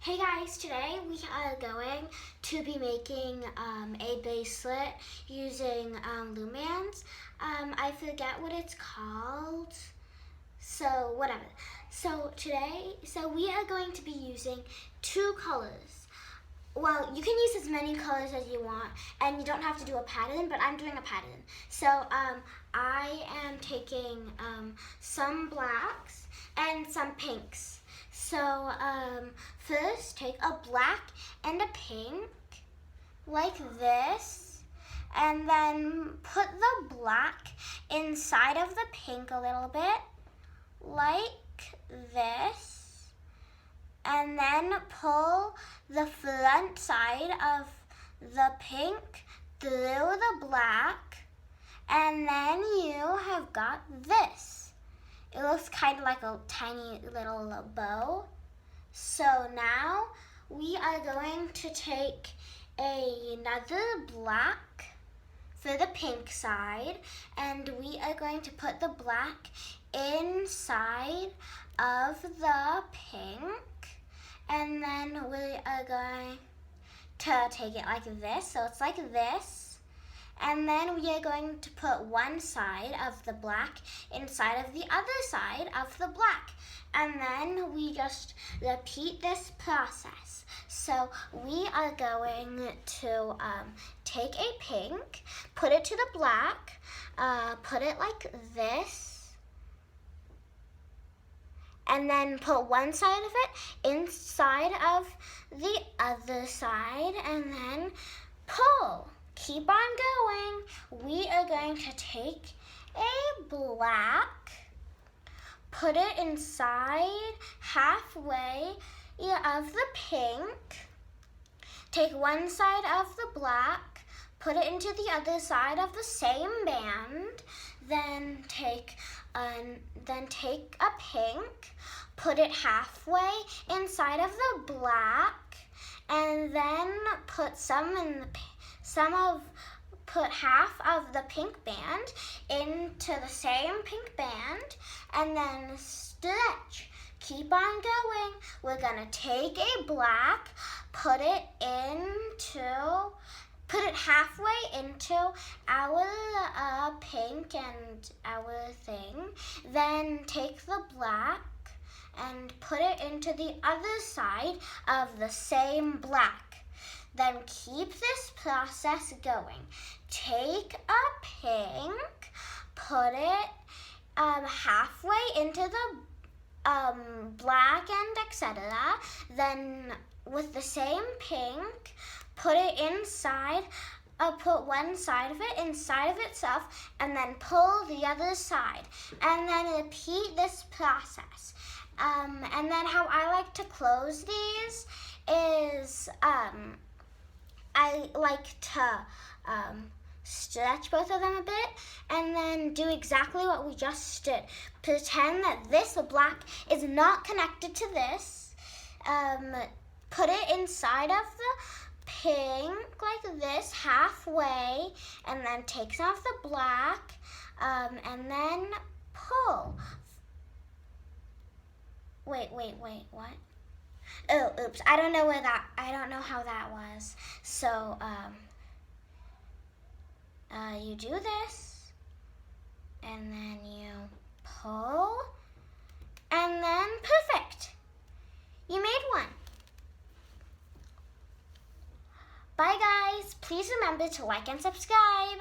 Hey guys, today we are going to be making a bracelet using Loom. I forget what it's called, so whatever. So we are going to be using two colors. Well, you can use as many colors as you want, and you don't have to do a pattern, but I'm doing a pattern. So I am taking some blacks and some pinks. So first take a black and a pink, like this, and then put the black inside of the pink a little bit, like this, and then pull the front side of the pink through the black, and then you have got this. It looks kind of like a tiny little bow. So now we are going to take another black for the pink side, and we are going to put the black inside of the pink, and then we are going to take it like this, so it's like this. And then we are going to put one side of the black inside of the other side of the black. And then we just repeat this process. So we are going to take a pink, put it to the black, put it like this, and then put one side of it inside of the other side, and then pull. Keep on going. We are going to take a black, put it inside halfway of the pink, take one side of the black, put it into the other side of the same band, then take a pink, put it halfway inside of the black, and then put put half of the pink band into the same pink band, and then stretch. Keep on going. We're gonna take a black, put it halfway into our pink and our thing, then take the black and put it into the other side of the same black. Then keep this process going. Take a pink, put it halfway into the black and etc. Then with the same pink, put it inside, put one side of it inside of itself, and then pull the other side. And then repeat this process. And then how I like to close these is I like to stretch both of them a bit, and then do exactly what we just did. Pretend that this black is not connected to this. Put it inside of the pink like this, halfway, and then take some of the black, and then pull. Wait, what? Oh, oops, I don't know how that was. So, you do this, and then you pull, and then perfect. You made one. Bye guys, please remember to like and subscribe.